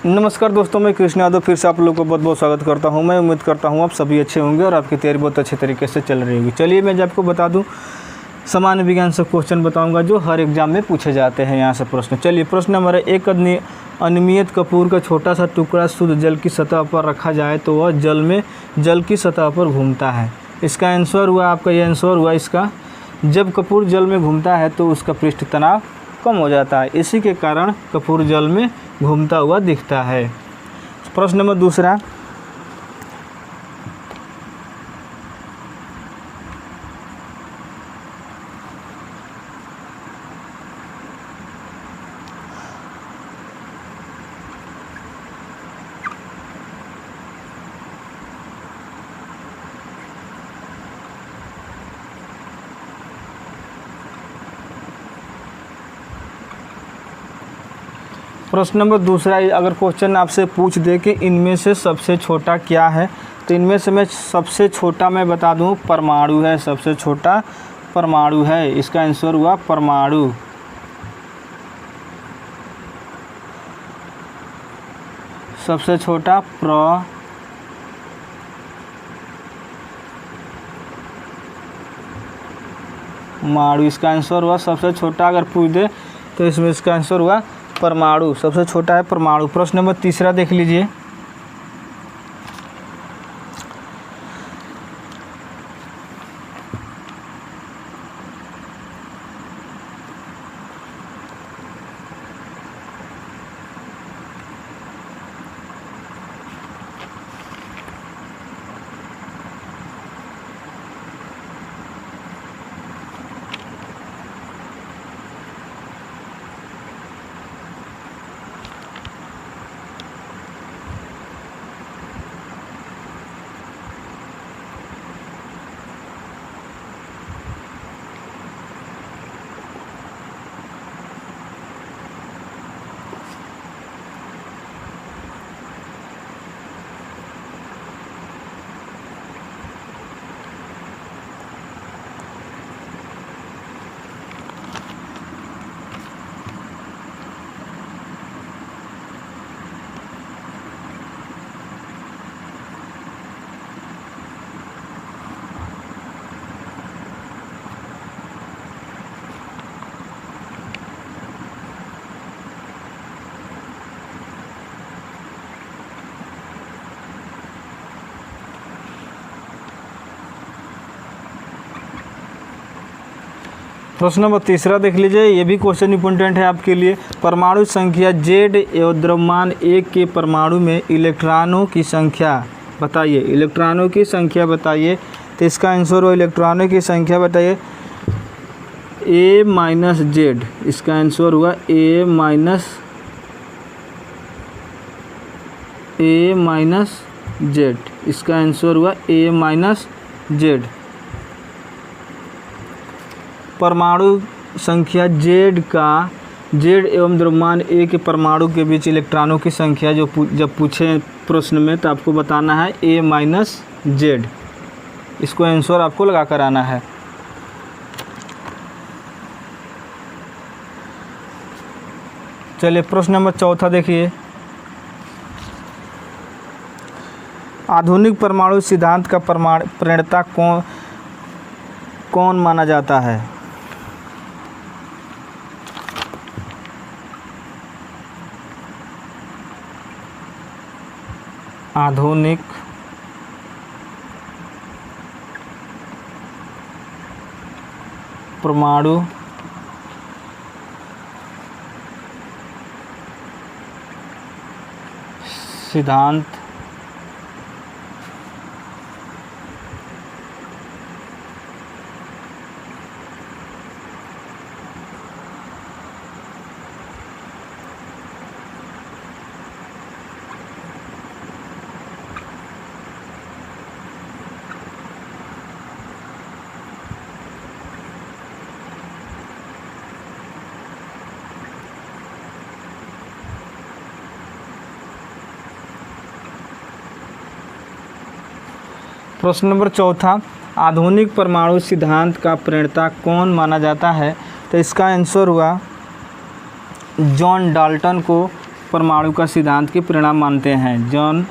नमस्कार दोस्तों, मैं कृष्ण यादव फिर से आप लोगों को बहुत बहुत स्वागत करता हूं। मैं उम्मीद करता हूं आप सभी अच्छे होंगे और आपकी तैयारी बहुत अच्छे तरीके से चल रही होगी। चलिए मैं आपको बता दूं, सामान्य विज्ञान से क्वेश्चन बताऊंगा जो हर एग्जाम में पूछे जाते हैं। यहाँ से प्रश्न, चलिए प्रश्न नंबर है, एक अनियमित कपूर का छोटा सा टुकड़ा शुद्ध जल की सतह पर रखा जाए तो वह जल की सतह पर घूमता है। इसका आंसर हुआ आपका, ये आंसर हुआ इसका, जब कपूर जल में घूमता है तो उसका पृष्ठ तनाव कम हो जाता है, इसी के कारण कपूर जल में घूमता हुआ दिखता है। प्रश्न नंबर दूसरा, प्रश्न नंबर दूसरा, अगर क्वेश्चन आपसे पूछ दे कि इनमें से सबसे छोटा क्या है, तो इनमें से मैं सबसे छोटा मैं बता दूं परमाणु है। सबसे छोटा परमाणु है, इसका आंसर हुआ परमाणु। सबसे छोटा परमाणु, इसका आंसर हुआ सबसे छोटा। अगर पूछ दे तो इसमें इसका आंसर हुआ परमाणु, सबसे छोटा है परमाणु। प्रश्न नंबर तीसरा देख लीजिए, प्रश्न नंबर तीसरा देख लीजिए, ये भी क्वेश्चन इंपॉर्टेंट है आपके लिए। परमाणु संख्या Z एवं द्रव्यमान 1 के परमाणु में इलेक्ट्रॉनों की संख्या बताइए। इलेक्ट्रॉनों की संख्या बताइए, तो इसका आंसर हो इलेक्ट्रॉनों की संख्या बताइए A माइनस जेड। इसका आंसर हुआ A माइनस जेड। इसका आंसर हुआ A माइनस जेड। परमाणु संख्या Z एवं द्रव्यमान A के परमाणु के बीच इलेक्ट्रॉनों की संख्या जब पूछे प्रश्न में तो आपको बताना है A माइनस जेड। इसको आंसर आपको लगा कर आना है। चलिए प्रश्न नंबर चौथा देखिए, आधुनिक परमाणु सिद्धांत का प्रणेता कौन माना जाता है। आधुनिक परमाणु सिद्धांत प्रश्न नंबर चौथा, आधुनिक परमाणु सिद्धांत का प्रणेता कौन माना जाता है, तो इसका आंसर हुआ जॉन डाल्टन को परमाणु का सिद्धांत के परिणाम मानते हैं? जॉन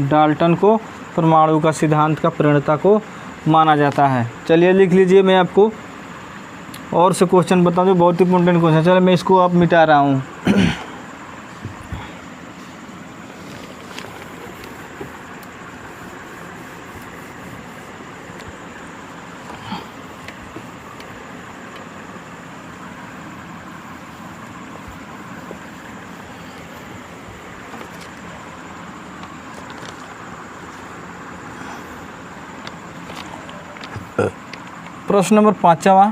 डाल्टन को परमाणु का सिद्धांत का प्रणेता को माना जाता है। चलिए लिख लीजिए, मैं आपको और से क्वेश्चन बता दूं, बहुत इंपॉर्टेंट क्वेश्चन। चलिए मैं इसको अब मिटा रहा हूँ। प्रश्न नंबर 5वां,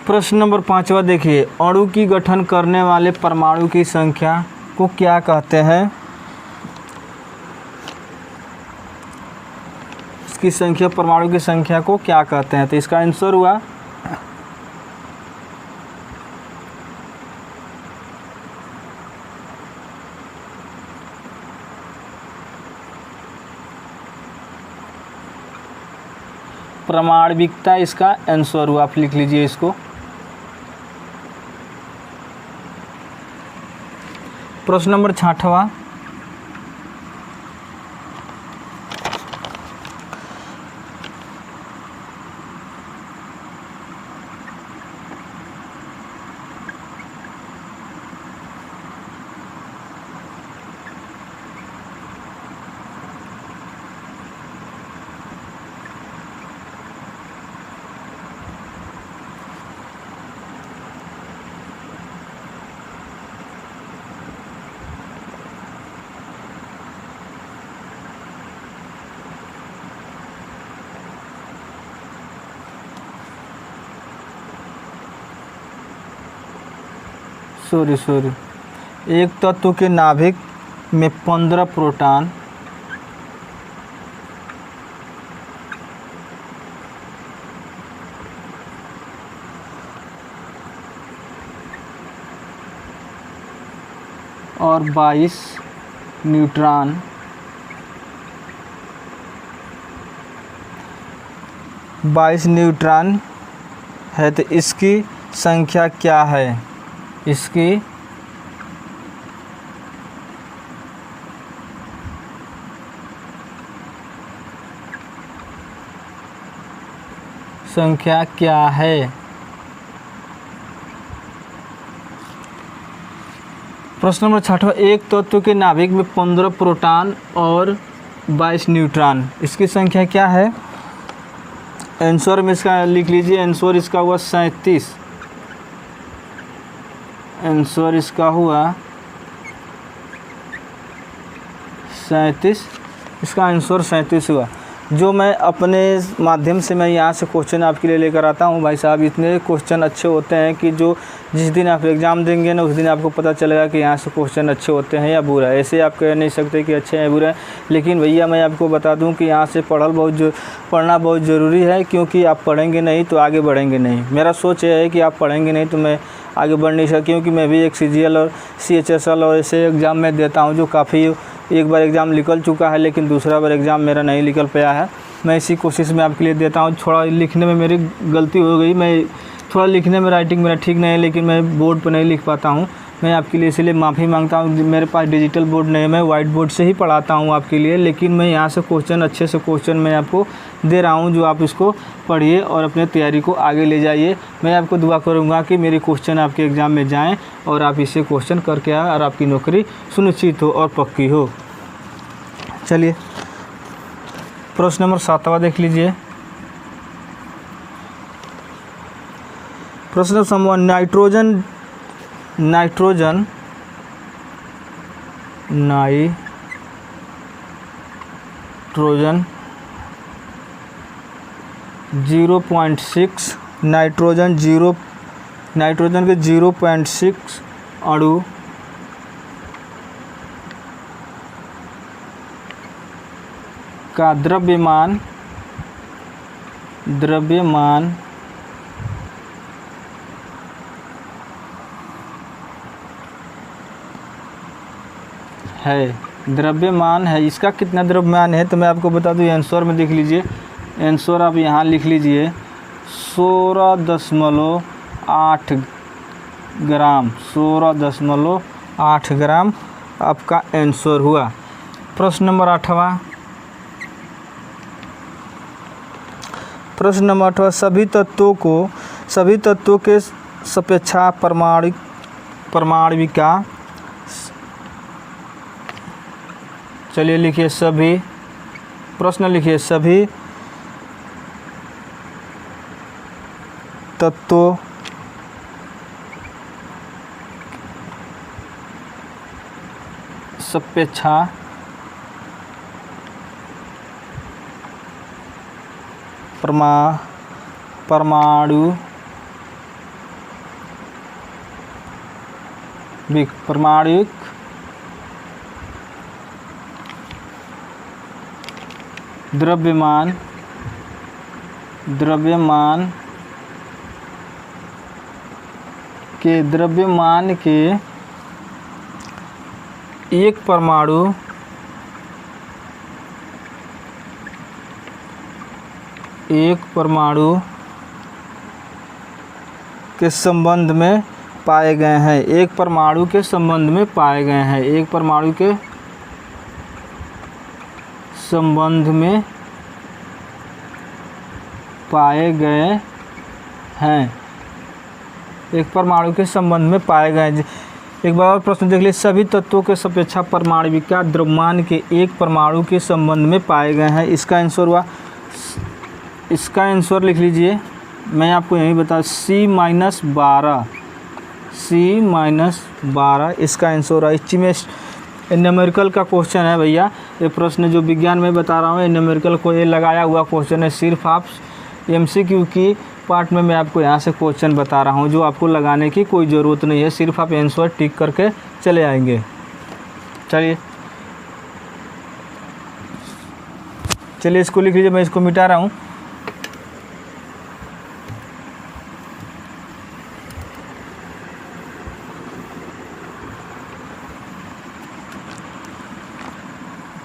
प्रश्न नंबर 5वां देखिए, अणु की गठन करने वाले परमाणु की संख्या को क्या कहते हैं? इसकी संख्या, परमाणु की संख्या को क्या कहते हैं? तो इसका आंसर हुआ परमाण्विकता। इसका आंसर हुआ, आप लिख लीजिए इसको। प्रश्न नंबर 6वां, सॉरी, एक तत्व के नाभिक में 15 प्रोटॉन और 22 न्यूट्रॉन है, तो इसकी संख्या क्या है? इसकी संख्या क्या है? प्रश्न नंबर 6वां, एक तत्व के नाभिक में 15 प्रोटॉन और 22 न्यूट्रॉन, इसकी संख्या क्या है? आंसर में इसका लिख लीजिए, आंसर इसका हुआ 37। आंसर इसका हुआ 37। इसका आंसर 37 हुआ। जो मैं अपने माध्यम से मैं यहाँ से क्वेश्चन आपके लिए लेकर आता हूँ भाई साहब, इतने क्वेश्चन अच्छे होते हैं कि जो जिस दिन आप एग्ज़ाम देंगे ना, उस दिन आपको पता चलेगा कि यहाँ से क्वेश्चन अच्छे होते हैं या बुरा है। ऐसे आप कह नहीं सकते कि अच्छे हैं बुरा है। लेकिन भैया मैं आपको बता दूँ कि यहाँ से पढ़ना बहुत ज़रूरी है, क्योंकि आप पढ़ेंगे नहीं तो आगे बढ़ेंगे नहीं। मेरा सोच ये है कि आप पढ़ेंगे नहीं तो मैं आगे बढ़ नहीं सकता, क्योंकि मैं भी एक CGL और CHSL और ऐसे एग्ज़ाम में देता हूँ जो काफ़ी, एक बार एग्ज़ाम निकल चुका है लेकिन दूसरा बार एग्ज़ाम मेरा नहीं निकल पाया है। मैं इसी कोशिश में आपके लिए देता हूँ। थोड़ा लिखने में मेरी गलती हो गई, मैं थोड़ा लिखने में राइटिंग मेरा ठीक नहीं है, लेकिन मैं बोर्ड पर नहीं लिख पाता हूँ। मैं आपके लिए इसलिए माफ़ी मांगता हूँ। मेरे पास डिजिटल बोर्ड नहीं है, मैं वाइट बोर्ड से ही पढ़ाता हूँ आपके लिए, लेकिन मैं यहाँ से क्वेश्चन अच्छे से क्वेश्चन मैं आपको दे रहा हूँ, जो आप इसको पढ़िए और अपने तैयारी को आगे ले जाइए। मैं आपको दुआ करूँगा कि मेरे क्वेश्चन आपके एग्ज़ाम में जाएँ और आप इसे क्वेश्चन करके आए और आपकी नौकरी सुनिश्चित हो और पक्की हो। चलिए प्रश्न नंबर 7वां देख लीजिए। प्रश्न संख्या नाइट्रोजन नाइट्रोजन 0.6 नाइट्रोजन के 0.6 अणु का द्रव्यमान है। इसका कितना द्रव्यमान है तो मैं आपको बता दूं। आंसर में देख लीजिए, आंसर आप यहाँ लिख लीजिए 16.8 ग्राम। 16.8 ग्राम आपका आंसर हुआ। प्रश्न नंबर 8वां। प्रश्न नंबर 8वां, सभी तत्वों के सापेक्षा परमाणविका। चलिए लिखिए सभी, प्रश्न लिखिए सभी तत्वों सापेक्षा परमाणुविक द्रव्यमान के एक परमाणु के संबंध में पाए गए हैं। एक परमाणु के संबंध में पाए गए हैं। एक परमाणु के संबंध में पाए गए हैं। एक परमाणु के संबंध में पाए गए हैं। एक बार और प्रश्न देख लीजिए, सभी तत्वों के सापेक्षा परमाणविका द्रव्यमान के एक परमाणु के संबंध में पाए गए हैं। इसका आंसर हुआ, इसका आंसर लिख लीजिए, मैं आपको यही बता C-12 इसका आंसर है। इसमें न्यूमेरिकल का क्वेश्चन है भैया। ये प्रश्न जो विज्ञान में बता रहा हूँ, ये न्यूमेरिकल को ये लगाया हुआ क्वेश्चन है। सिर्फ आप MCQ की पार्ट में मैं आपको यहाँ से क्वेश्चन बता रहा हूँ, जो आपको लगाने की कोई ज़रूरत नहीं है। सिर्फ आप आंसर टिक करके चले आएंगे। चलिए इसको लिख लीजिए, मैं इसको मिटा रहा हूँ।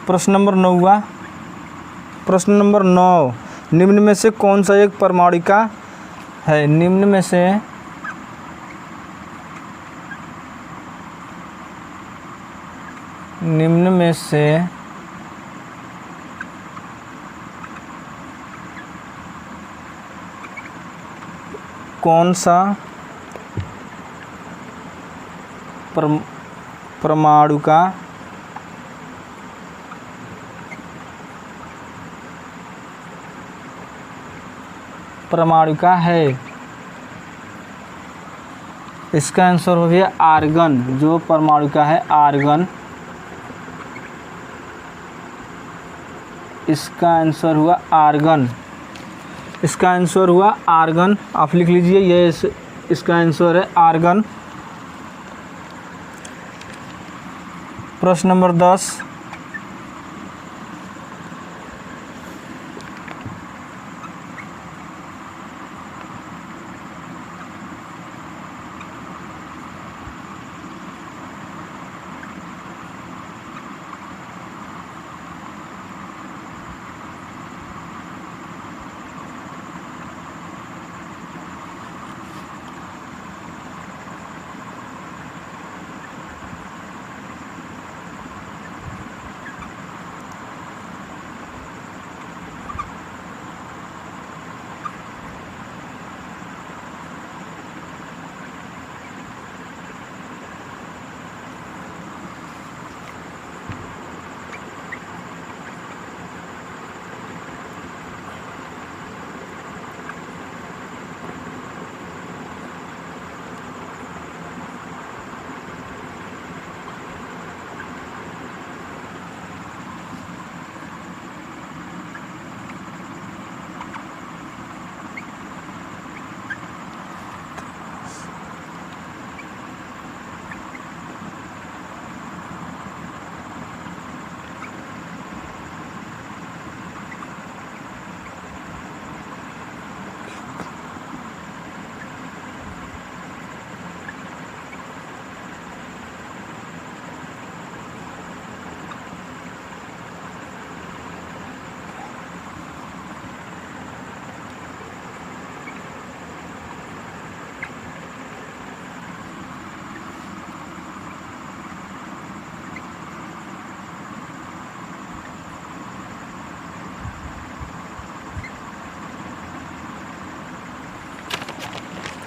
प्रश्न नंबर 9वां। प्रश्न नंबर 9, निम्न में से कौन सा एक परमाणुका है? निम्न में से कौन सा परमाणुका है? इसका आंसर हो गया आर्गन। जो परमाणुका है आर्गन, इसका आंसर हुआ आर्गन। इसका आंसर हुआ आर्गन। आप लिख लीजिए, ये इसका आंसर है आर्गन। प्रश्न नंबर 10।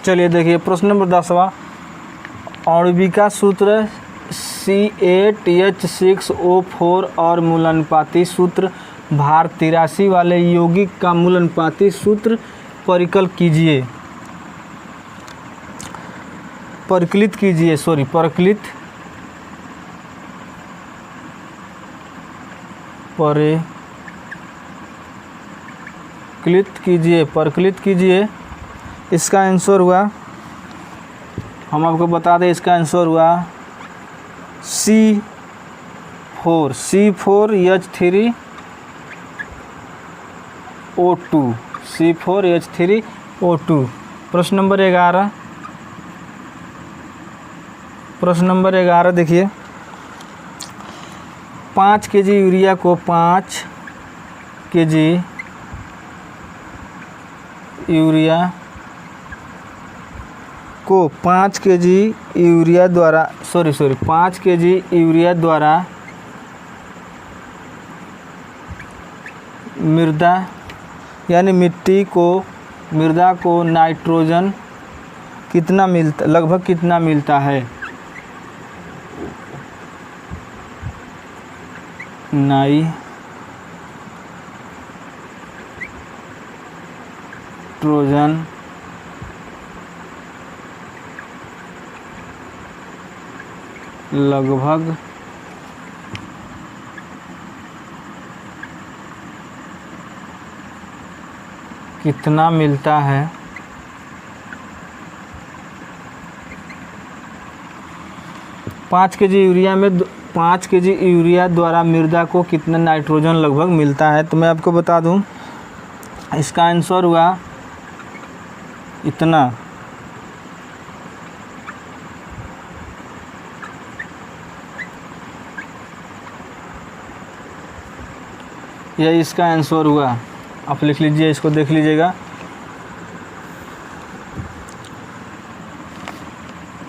चलिए देखिए प्रश्न नंबर 10वां, आणविक सूत्र C8H6O4 और मूलानुपाती सूत्र भार 83 वाले यौगिक का मूलानुपाती सूत्र परिकलित कीजिए। परिकलित कीजिए। इसका आंसर हुआ, हम आपको बता दें, इसका आंसर हुआ C4H3O2। प्रश्न नंबर 11 देखिए, 5 kg यूरिया को 5 kg यूरिया द्वारा मृदा यानी मृदा को नाइट्रोजन लगभग कितना मिलता है? नाइट्रोजन लगभग कितना मिलता है? 5 kg यूरिया द्वारा मृदा को कितना नाइट्रोजन लगभग मिलता है? तो मैं आपको बता दूं, इसका आंसर हुआ इतना। यह इसका आंसर हुआ, आप लिख लीजिए, इसको देख लीजिएगा।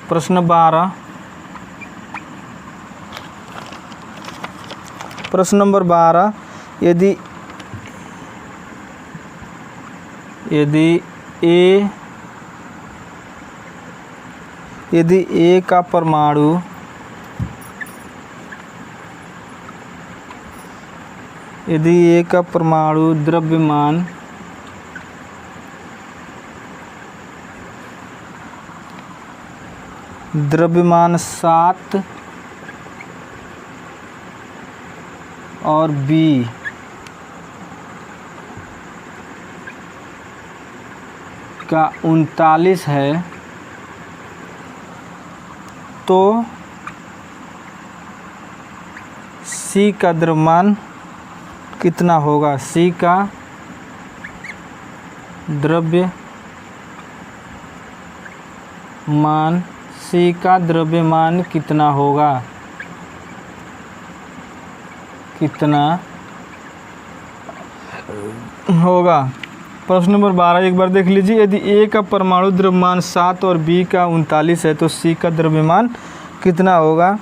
प्रश्न 12, यदि A का परमाणु द्रव्यमान 7 और B का 39 है, तो C का द्रव्यमान कितना होगा? C का द्रव्यमान कितना होगा? प्रश्न नंबर 12 एक बार देख लीजिए, यदि A का परमाणु द्रव्यमान 7 और B का 39 है, तो C का द्रव्यमान कितना होगा?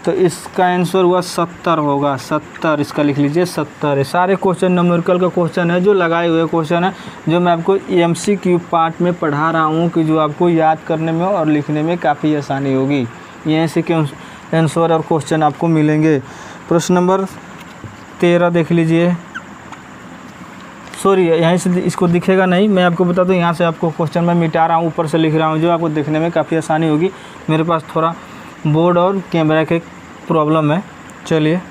तो इसका आंसर हुआ 70 होगा। 70, इसका लिख लीजिए 70 है। सारे क्वेश्चन न्यूमेरिकल का क्वेश्चन है, जो लगाए हुए क्वेश्चन है, जो मैं आपको MCQ पार्ट में पढ़ा रहा हूँ, कि जो आपको याद करने में और लिखने में काफ़ी आसानी होगी। यहीं से आंसर और क्वेश्चन आपको मिलेंगे। प्रश्न नंबर 13 देख लीजिए, सॉरी यहीं से इसको दिखेगा नहीं, मैं आपको बता दूं, यहाँ से आपको क्वेश्चन मैं मिटा रहा हूँ, ऊपर से लिख रहा हूँ, जो आपको देखने में काफ़ी आसानी होगी। मेरे पास थोड़ा बोर्ड और कैमरा के प्रॉब्लम है। चलिए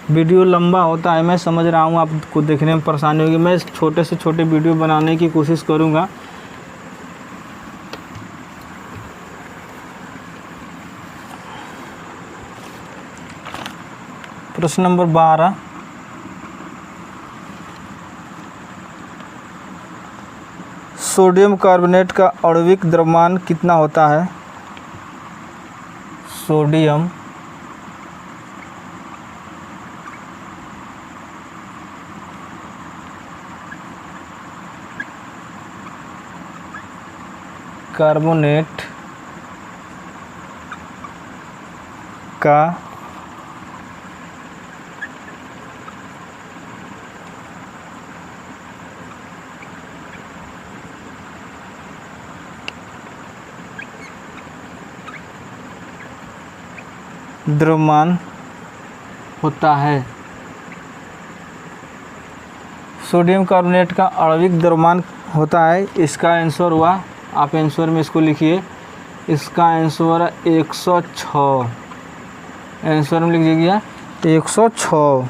वीडियो लंबा होता है, मैं समझ रहा हूँ, आपको देखने में परेशानी होगी। मैं छोटे से छोटे वीडियो बनाने की कोशिश करूँगा। प्रश्न नंबर 12, सोडियम कार्बोनेट का आणविक द्रव्यमान कितना होता है? सोडियम कार्बोनेट का द्रव्यमान होता है। सोडियम कार्बोनेट का आणविक द्रव्यमान होता है, इसका आंसर हुआ, आप आंसर में इसको लिखिए, इसका आंसर 106, आंसर में लिख दीजिए 106।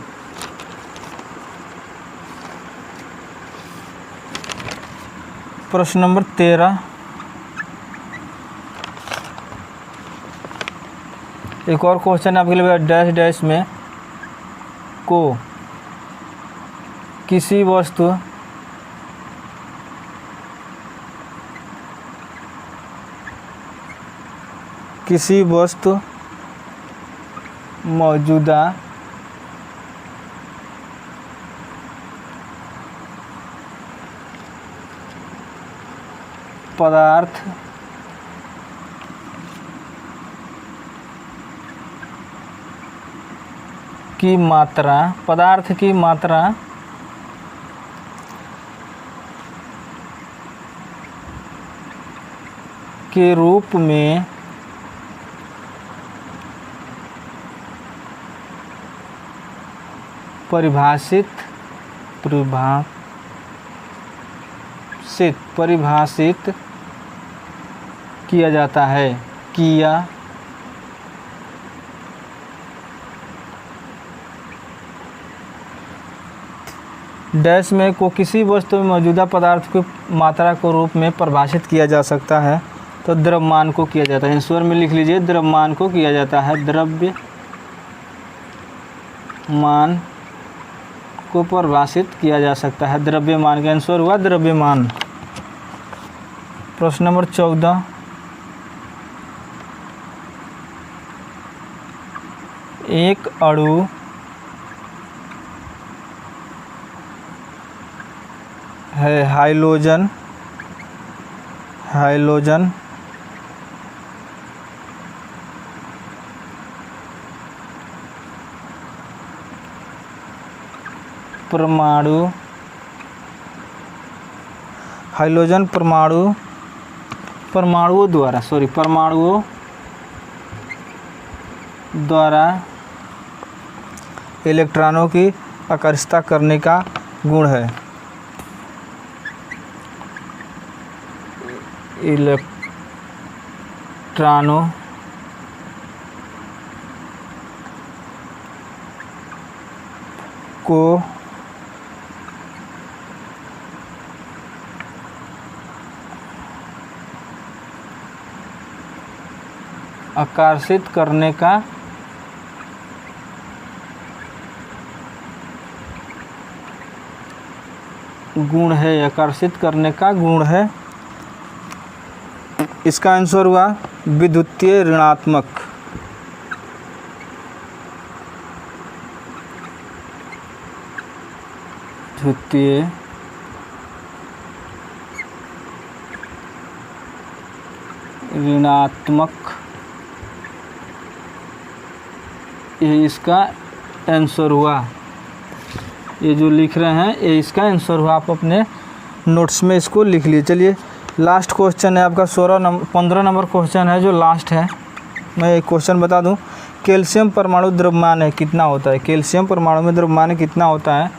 प्रश्न नंबर 13, एक और क्वेश्चन आपके लिए डैश डैश में को किसी वस्तु मौजूदा पदार्थ की मात्रा के रूप में परिभाषित किया जाता है, डैश में को किसी वस्तु में मौजूदा पदार्थ की मात्रा को रूप में परिभाषित किया जा सकता है, तो द्रव्यमान को किया जाता है। आंसर में लिख लीजिए, द्रव्यमान को किया जाता है, द्रव्यमान को परिभाषित किया जा सकता है, द्रव्यमान का आंसर हुआ द्रव्यमान। प्रश्न नंबर 14, एक अणु है हाइड्रोजन परमाणुओं द्वारा इलेक्ट्रॉनों की आकर्षिता करने का गुण है। इलेक्ट्रॉनों को आकर्षित करने का गुण है, आकर्षित करने का गुण है। इसका आंसर हुआ विद्युतीय ऋणात्मक। विद्युतीय ऋणात्मक, ये इसका आंसर हुआ। ये जो लिख रहे हैं ये इसका आंसर हुआ, आप अपने नोट्स में इसको लिख लिए। चलिए लास्ट क्वेश्चन है आपका 15 नंबर क्वेश्चन है जो लास्ट है। मैं एक क्वेश्चन बता दूं, कैल्शियम परमाणु द्रव्यमान है कितना होता है, कैल्शियम परमाणु में द्रव्यमान कितना होता है,